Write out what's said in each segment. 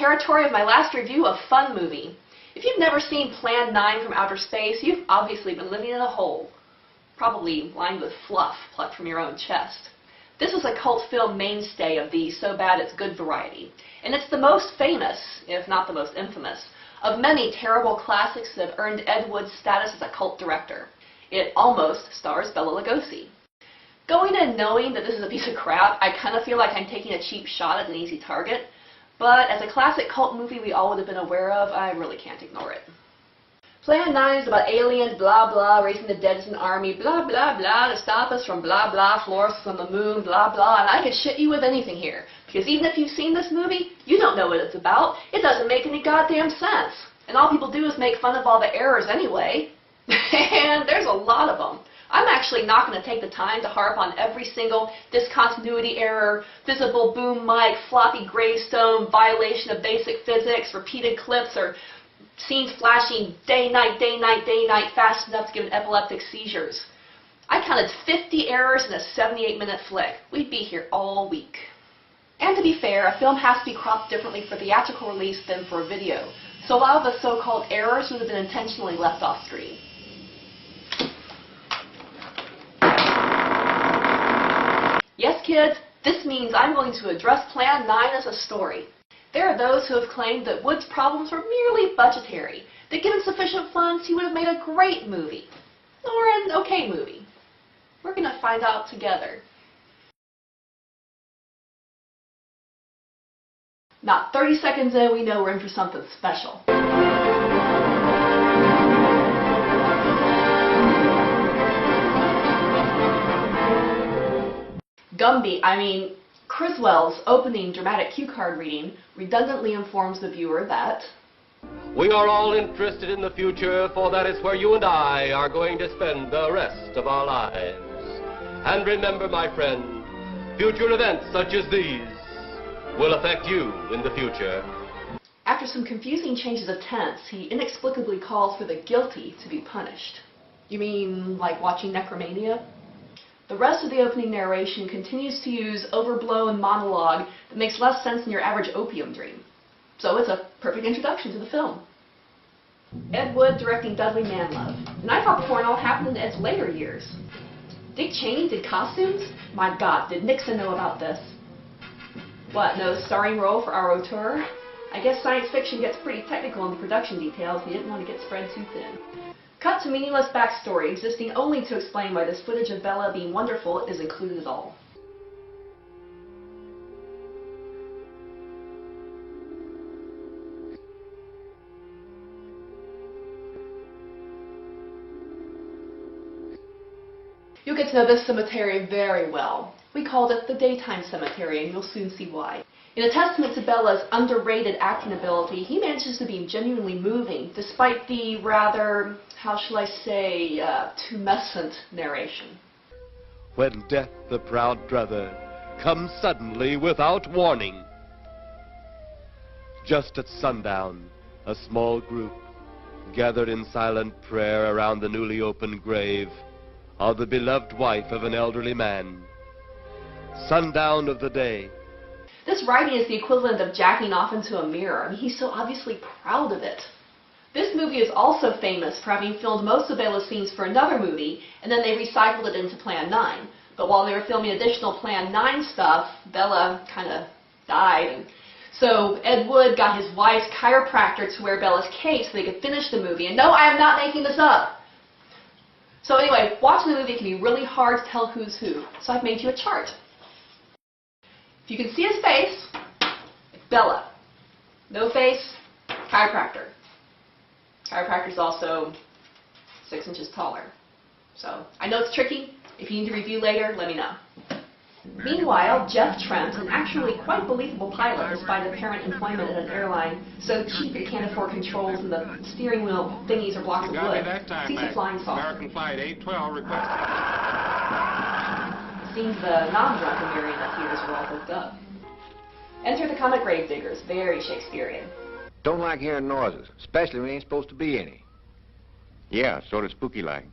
territory of my last review of Fun Movie. If you've never seen Plan 9 from outer space, you've obviously been living in a hole, probably lined with fluff plucked from your own chest. This is a cult film mainstay of the so bad it's good variety, and it's the most famous, if not the most infamous, of many terrible classics that have earned Ed Wood's status as a cult director. It almost stars Bela Lugosi. Going in knowing that this is a piece of crap, I kind of feel like I'm taking a cheap shot at an easy target, but as a classic cult movie we all would have been aware of, I really can't ignore it. Plan 9 is about aliens, blah blah, raising the dead as an army, blah blah blah, to stop us from blah blah, floors from the moon, blah blah, and I could shit you with anything here. Because even if you've seen this movie, you don't know what it's about. It doesn't make any goddamn sense. And all people do is make fun of all the errors anyway. And there's a lot of them. I'm actually not going to take the time to harp on every single discontinuity error, visible boom mic, floppy gravestone, violation of basic physics, repeated clips, or scenes flashing day, night, day, night, day, night fast enough to give an epileptic seizures. I counted 50 errors in a 78-minute flick. We'd be here all week. And to be fair, a film has to be cropped differently for theatrical release than for a video, so a lot of the so-called errors would have been intentionally left off screen. Yes, kids, this means I'm going to address Plan 9 as a story. There are those who have claimed that Wood's problems were merely budgetary, that given sufficient funds he would have made a great movie, or an okay movie. We're going to find out together. Not 30 seconds in, we know we're in for something special. Criswell's opening dramatic cue card reading redundantly informs the viewer that we are all interested in the future, for that is where you and I are going to spend the rest of our lives. And remember, my friend, future events such as these will affect you in the future. After some confusing changes of tense, he inexplicably calls for the guilty to be punished. You mean like watching Necromania? The rest of the opening narration continues to use overblown monologue that makes less sense than your average opium dream. So it's a perfect introduction to the film. Ed Wood directing Dudley Manlove. And I thought porn all happened in Ed's later years. Dick Cheney did costumes? My God, did Nixon know about this? What, no starring role for our auteur? I guess science fiction gets pretty technical in the production details, and he didn't want to get spread too thin. Cut to meaningless backstory existing only to explain why this footage of Bella being wonderful is included at all. You'll get to know this cemetery very well. We called it the Daytime Cemetery, and you'll soon see why. In a testament to Bella's underrated acting ability, he manages to be genuinely moving, despite the rather, how shall I say, tumescent narration. When death, the proud brother, comes suddenly without warning. Just at sundown, a small group gathered in silent prayer around the newly opened grave of the beloved wife of an elderly man. Sundown of the day. This writing is the equivalent of jacking off into a mirror. I mean, he's so obviously proud of it. This movie is also famous for having filmed most of Bella's scenes for another movie, and then they recycled it into Plan 9. But while they were filming additional Plan 9 stuff, Bella kind of died. And so Ed Wood got his wife's chiropractor to wear Bella's cape so they could finish the movie. And no, I am not making this up. So anyway, watching the movie can be really hard to tell who's who. So I've made you a chart. If you can see his face, it's Bella. No face, chiropractor. Chiropractor's also 6 inches taller. So I know it's tricky. If you need to review later, let me know. Meanwhile, Jeff Trent, an actually quite believable pilot despite apparent employment at an airline so cheap it can't afford controls and the steering wheel thingies are blocks of wood, sees a flying saucer. American Flight 812 requested. Seems the non-drunken marionette theaters were all hooked up. Enter the comic grave diggers, very Shakespearean. Don't like hearing noises, especially when there ain't supposed to be any. Yeah, sort of spooky-like.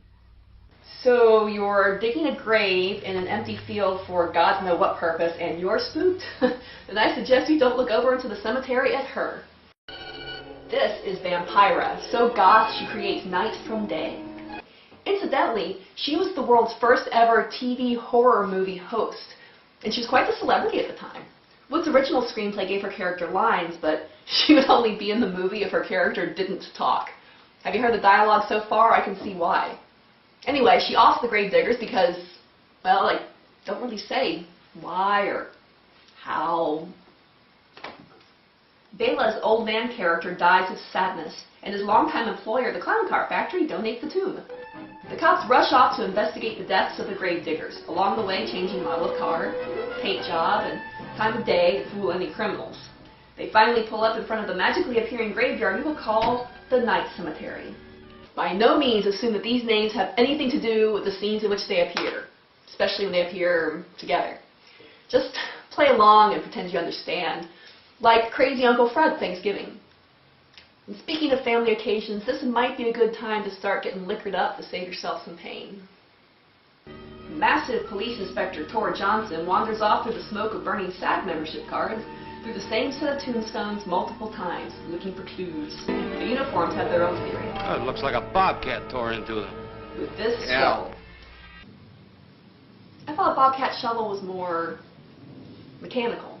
So you're digging a grave in an empty field for God knows what purpose, and you're spooked? Then I suggest you don't look over into the cemetery at her. This is Vampira, so goth she creates night from day. Incidentally, she was the world's first ever TV horror movie host, and she was quite the celebrity at the time. Wood's original screenplay gave her character lines, but she would only be in the movie if her character didn't talk. Have you heard the dialogue so far? I can see why. Anyway, she offs the gravediggers because, well, I don't really say why or how. Bela's old man character dies of sadness, and his longtime employer, the Clown Car Factory, donates the tomb. The cops rush off to investigate the deaths of the gravediggers, along the way changing model of car, paint job, and time of day to fool any criminals. They finally pull up in front of the magically appearing graveyard we will call the Night Cemetery. By no means assume that these names have anything to do with the scenes in which they appear, especially when they appear together. Just play along and pretend you understand, like Crazy Uncle Fred Thanksgiving. And speaking of family occasions, this might be a good time to start getting liquored up to save yourself some pain. Massive police inspector Tor Johnson wanders off through the smoke of burning SAG membership cards through the same set of tombstones multiple times, looking for clues. The uniforms have their own theory. Oh, it looks like a bobcat tore into them. With this shovel. I thought a bobcat shovel was more mechanical.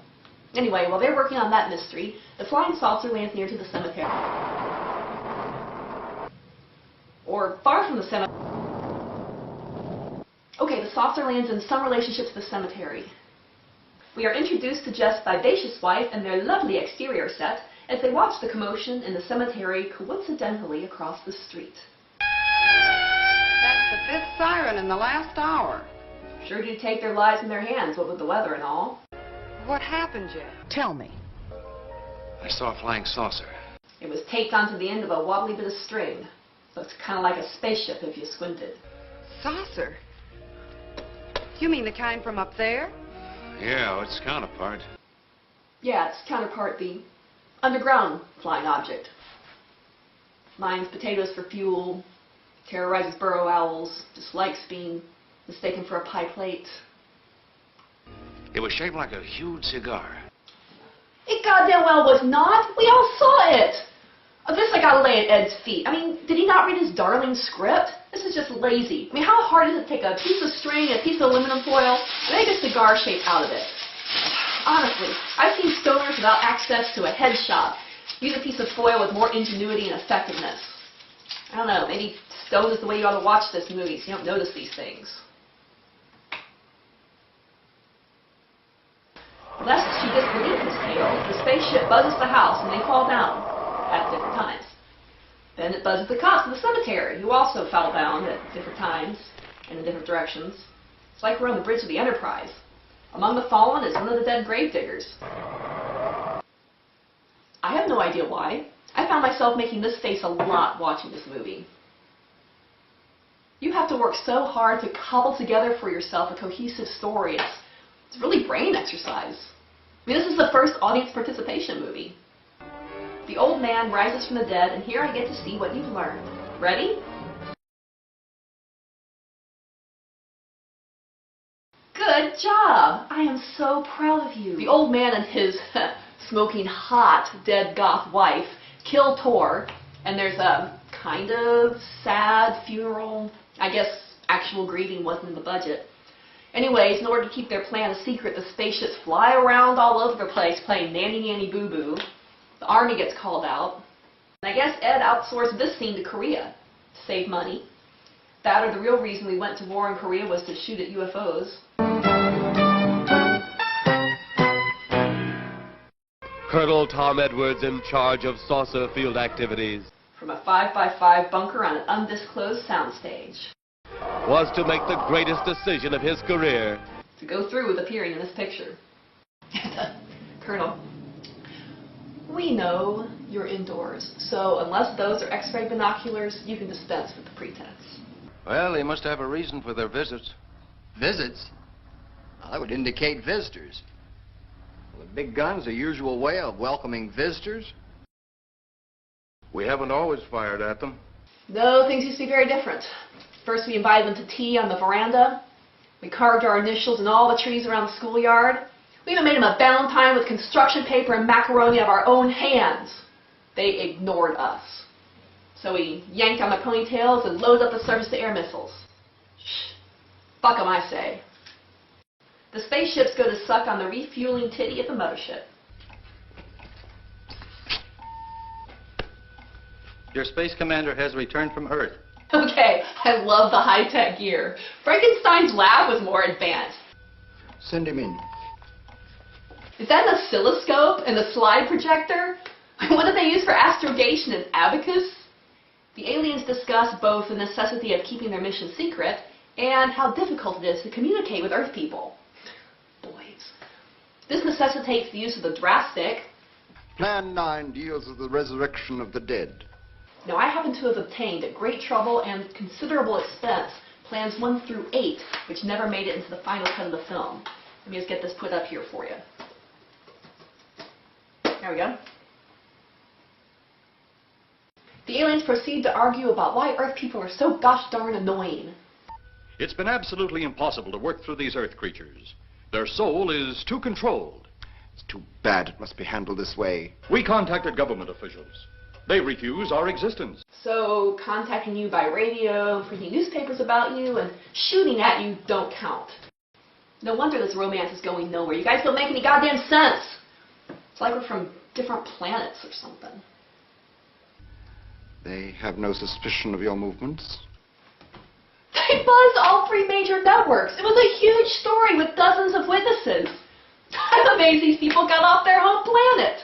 Anyway, while they're working on that mystery, the flying saucer lands near to the cemetery. Or far from the cemetery. Okay, the saucer lands in some relationship to the cemetery. We are introduced to Jeff's vivacious wife and their lovely exterior set as they watch the commotion in the cemetery coincidentally across the street. That's the 5th siren in the last hour. Sure do take their lives in their hands, what with the weather and all. What happened, Jeff? Tell me. I saw a flying saucer. It was taped onto the end of a wobbly bit of string, so it's kind of like a spaceship if you squinted. Saucer? You mean the kind from up there? Yeah, its counterpart. Yeah, its counterpart, the underground flying object. Mines potatoes for fuel, terrorizes burrow owls, dislikes being mistaken for a pie plate. It was shaped like a huge cigar. It goddamn well was not. We all saw it. This I gotta lay at Ed's feet. I mean, did he not read his darling script? This is just lazy. I mean, how hard is it to take a piece of string and a piece of aluminum foil and make a cigar shape out of it? Honestly, I've seen stoners without access to a head shop use a piece of foil with more ingenuity and effectiveness. I don't know, maybe stone is the way you ought to watch this movie so you don't notice these things. Lest she disbelieve his tale, the spaceship buzzes the house and they fall down at different times. Then it buzzes the cops in the cemetery, who also fell down at different times and in different directions. It's like we're on the bridge of the Enterprise. Among the fallen is one of the dead gravediggers. I have no idea why. I found myself making this face a lot watching this movie. You have to work so hard to cobble together for yourself a cohesive story. It's really brain exercise. I mean, this is the first audience participation movie. The old man rises from the dead, and here I get to see what you've learned. Ready? Good job! I am so proud of you. The old man and his smoking hot dead goth wife kill Tor, and there's a kind of sad funeral. I guess actual grieving wasn't in the budget. Anyways, in order to keep their plan a secret, the spaceships fly around all over the place playing nanny nanny boo boo. The army gets called out. And I guess Ed outsourced this scene to Korea to save money. That or the real reason we went to war in Korea was to shoot at UFOs. Colonel Tom Edwards in charge of saucer field activities. From a 5x5 bunker on an undisclosed soundstage. Was to make the greatest decision of his career. To go through with appearing in this picture. Colonel, we know you're indoors, so unless those are X-ray binoculars, you can dispense with the pretense. Well, they must have a reason for their visits. Visits? Well, that would indicate visitors. Well, the big gun's the usual way of welcoming visitors. We haven't always fired at them. No, things used to be very different. First, we invited them to tea on the veranda. We carved our initials in all the trees around the schoolyard. We even made them a valentine with construction paper and macaroni of our own hands. They ignored us. So we yanked on their ponytails and loaded up the surface-to-air missiles. Shh. Fuck 'em, I say. The spaceships go to suck on the refueling titty at the mothership. Your space commander has returned from Earth. Okay, I love the high-tech gear. Frankenstein's lab was more advanced. Send him in. Is that an oscilloscope and a slide projector? What did they use for astrogation and abacus? The aliens discuss both the necessity of keeping their mission secret and how difficult it is to communicate with Earth people. Boys. This necessitates the use of the drastic. Plan 9 deals with the resurrection of the dead. Now, I happen to have obtained at great trouble and considerable expense plans 1 through 8, which never made it into the final cut of the film. Let me just get this put up here for you. There we go. The aliens proceed to argue about why Earth people are so gosh darn annoying. It's been absolutely impossible to work through these Earth creatures. Their soul is too controlled. It's too bad it must be handled this way. We contacted government officials. They refuse our existence. So, contacting you by radio, printing newspapers about you, and shooting at you don't count. No wonder this romance is going nowhere. You guys don't make any goddamn sense. It's like we're from different planets or something. They have no suspicion of your movements. They buzzed all 3 major networks. It was a huge story with dozens of witnesses. I'm amazed these people got off their home planet.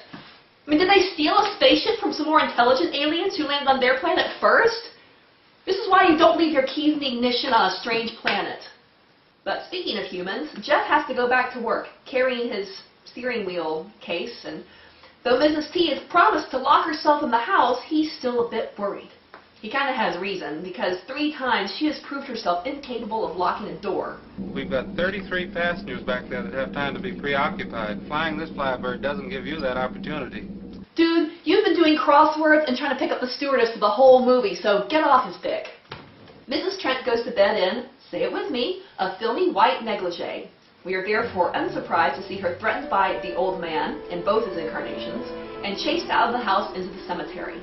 I mean, did they steal a spaceship from some more intelligent aliens who landed on their planet first? This is why you don't leave your keys in the ignition on a strange planet. But speaking of humans, Jeff has to go back to work, carrying his steering wheel case, and though Mrs. T has promised to lock herself in the house, he's still a bit worried. He kind of has reason, because 3 times she has proved herself incapable of locking a door. We've got 33 passengers back there that have time to be preoccupied. Flying this flybird doesn't give you that opportunity. Dude, you've been doing crosswords and trying to pick up the stewardess for the whole movie, so get off his dick. Mrs. Trent goes to bed in, say it with me, a filmy white negligee. We are therefore unsurprised to see her threatened by the old man, in both his incarnations, and chased out of the house into the cemetery.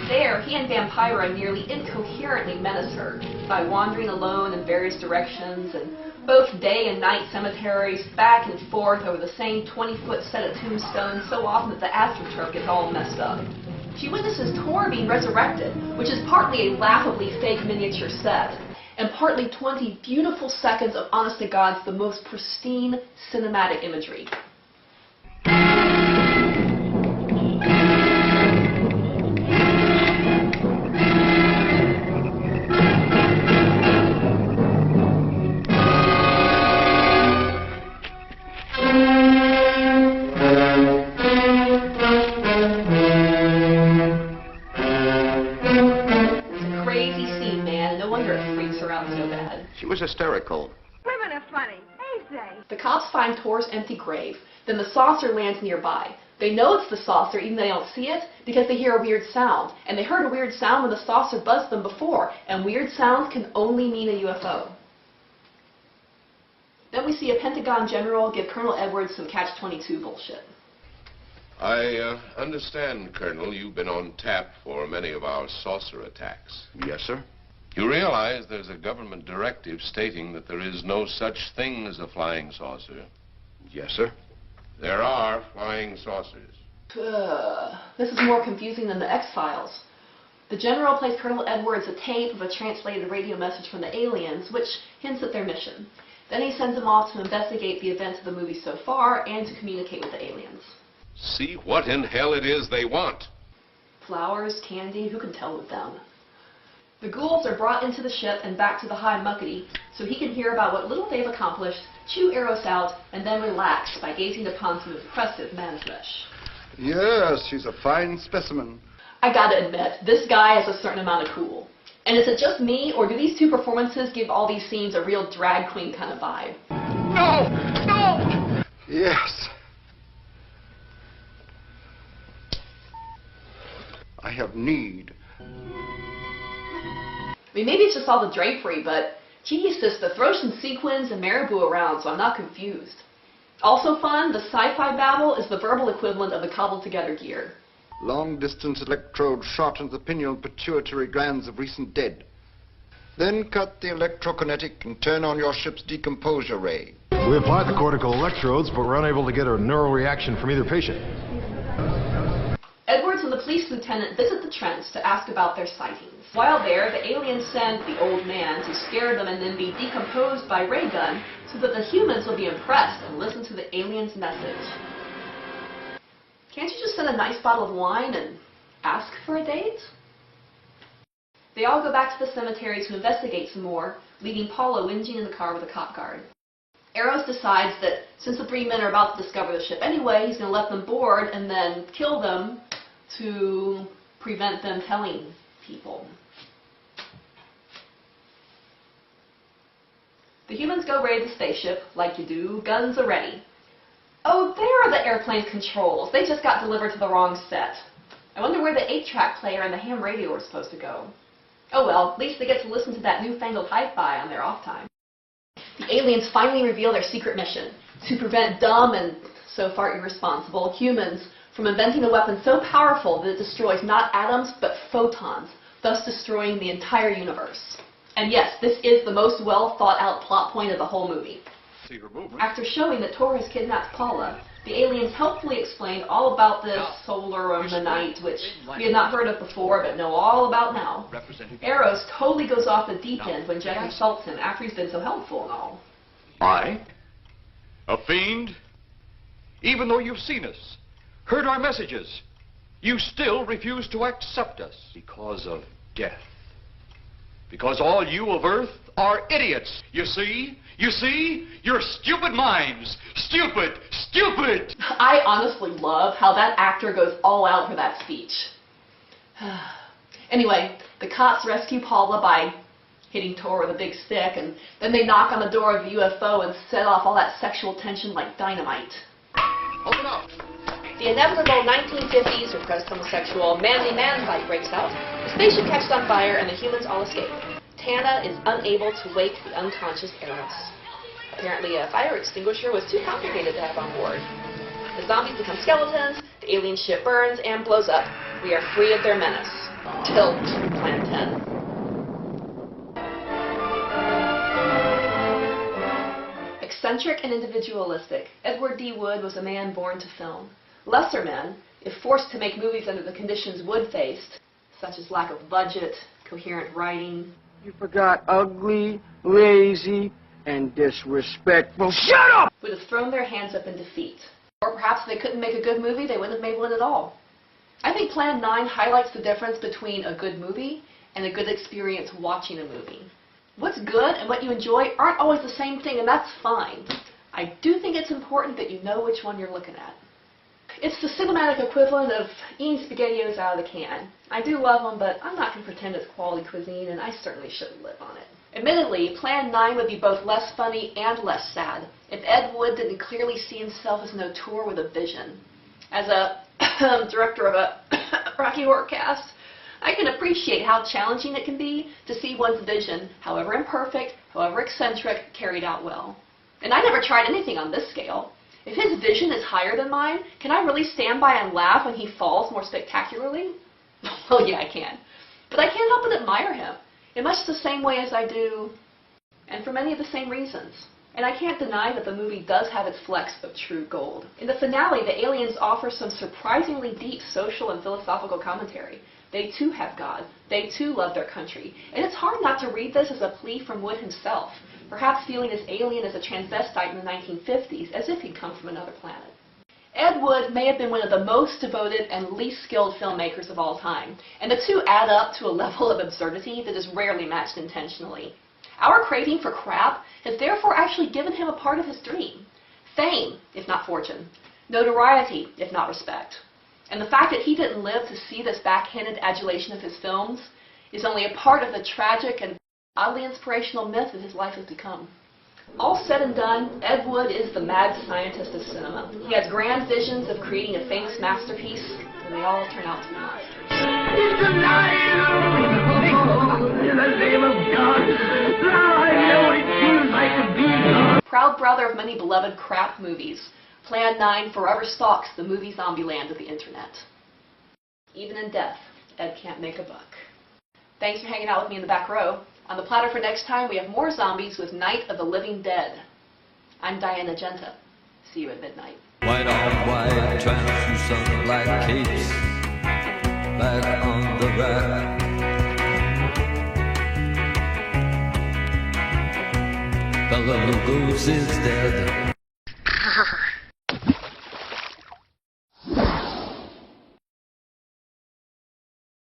There, he and Vampira nearly incoherently menace her by wandering alone in various directions, and both day and night cemeteries back and forth over the same 20-foot set of tombstones so often that the astroturf gets all messed up. She witnesses Tor being resurrected, which is partly a laughably fake miniature set, and partly 20 beautiful seconds of honest-to-God's the most pristine cinematic imagery. She was hysterical. Women are funny, ain't they? The cops find Tor's empty grave. Then the saucer lands nearby. They know it's the saucer even though they don't see it because they hear a weird sound. And they heard a weird sound when the saucer buzzed them before. And weird sounds can only mean a UFO. Then we see a Pentagon general give Colonel Edwards some Catch-22 bullshit. I understand, Colonel, you've been on tap for many of our saucer attacks. Yes, sir. You realize there's a government directive stating that there is no such thing as a flying saucer. Yes, sir. There are flying saucers. This is more confusing than the X-Files. The general plays Colonel Edwards a tape of a translated radio message from the aliens, which hints at their mission. Then he sends them off to investigate the events of the movie so far and to communicate with the aliens. See what in hell it is they want. Flowers, candy, who can tell with them? The ghouls are brought into the ship and back to the High Muckety so he can hear about what little they've accomplished, chew Eros out, and then relax by gazing upon some impressive man's flesh. Yes, she's a fine specimen. I gotta admit, this guy has a certain amount of cool. And is it just me, or do these 2 performances give all these scenes a real drag queen kind of vibe? No! No! Yes. I have need. mean, maybe it's just all the drapery, but geez, the throws and sequins and marabou around, so I'm not confused. Also fun, the sci-fi babble is the verbal equivalent of the cobbled-together gear. Long-distance electrode shot into the pineal pituitary glands of recent dead. Then cut the electrokinetic and turn on your ship's decomposure ray. We applied the cortical electrodes, but were unable to get a neural reaction from either patient. Edwards and the police lieutenant visit the Trents to ask about their sightings. While there, the aliens send the old man to scare them and then be decomposed by ray gun so that the humans will be impressed and listen to the aliens' message. Can't you just send a nice bottle of wine and ask for a date? They all go back to the cemetery to investigate some more, leaving Paula whinging in the car with a cop guard. Eros decides that since the three men are about to discover the ship anyway, he's going to let them board and then kill them to prevent them telling people. The humans go raid the spaceship, like you do. Guns are ready. Oh, there are the airplane's controls. They just got delivered to the wrong set. I wonder where the 8-track player and the ham radio are supposed to go. Oh well, at least they get to listen to that newfangled hi-fi on their off time. The aliens finally reveal their secret mission, to prevent dumb and so far irresponsible humans from inventing a weapon so powerful that it destroys not atoms but photons, thus destroying the entire universe. And yes, this is the most well thought out plot point of the whole movie. See her movement. After showing that Tor has kidnapped Paula, the aliens helpfully explain all about this solar of the night, which we had not heard of before but know all about now. Eros totally goes off the deep end when Jack insults him after he's been so helpful and all. I? A fiend? Even though you've seen us, heard our messages, you still refuse to accept us because of death. Because all you of Earth are idiots. You see? You see? Your stupid minds. Stupid! Stupid! I honestly love how that actor goes all out for that speech. Anyway, the cops rescue Paula by hitting Tor with a big stick, and then they knock on the door of the UFO and set off all that sexual tension like dynamite. Open up. The inevitable 1950s repressed homosexual manly man fight breaks out. The spaceship catches on fire and the humans all escape. Tana is unable to wake the unconscious Eros. Apparently a fire extinguisher was too complicated to have on board. The zombies become skeletons, the alien ship burns and blows up. We are free of their menace. Tilt, Plan 10. Eccentric and individualistic, Edward D. Wood was a man born to film. Lesser men, if forced to make movies under the conditions Wood faced, such as lack of budget, coherent writing. You forgot ugly, lazy, and disrespectful. Shut up! Would have thrown their hands up in defeat. Or perhaps if they couldn't make a good movie, they wouldn't have made one at all. I think Plan 9 highlights the difference between a good movie and a good experience watching a movie. What's good and what you enjoy aren't always the same thing, and that's fine. I do think it's important that you know which one you're looking at. It's the cinematic equivalent of eating SpaghettiOs out of the can. I do love them, but I'm not going to pretend it's quality cuisine, and I certainly shouldn't live on it. Admittedly, Plan 9 would be both less funny and less sad if Ed Wood didn't clearly see himself as an auteur with a vision. As a director of a Rocky Horror cast, I can appreciate how challenging it can be to see one's vision, however imperfect, however eccentric, carried out well. And I never tried anything on this scale. If his vision is higher than mine, can I really stand by and laugh when he falls more spectacularly? Well, yeah, I can. But I can't help but admire him, in much the same way as I do, and for many of the same reasons. And I can't deny that the movie does have its flecks of true gold. In the finale, the aliens offer some surprisingly deep social and philosophical commentary. They too have God. They too love their country. And it's hard not to read this as a plea from Wood himself, perhaps feeling as alien as a transvestite in the 1950s, as if he'd come from another planet. Ed Wood may have been one of the most devoted and least skilled filmmakers of all time, and the two add up to a level of absurdity that is rarely matched intentionally. Our craving for crap has therefore actually given him a part of his dream. Fame, if not fortune. Notoriety, if not respect. And the fact that he didn't live to see this backhanded adulation of his films is only a part of the tragic and oddly inspirational myth that his life has become. All said and done, Ed Wood is the mad scientist of cinema. He has grand visions of creating a famous masterpiece, and they all turn out to be monsters. in the name of God, now I know what it feels like to be God. Proud brother of many beloved crap movies, Plan 9 forever stalks the movie zombie land of the internet. Even in death, Ed can't make a buck. Thanks for hanging out with me in the back row. On the platter for next time, we have more zombies with Night of the Living Dead. I'm Diana Genta. See you at midnight. White on white, translucent black capes, back on the rack. Bela Lugos is dead.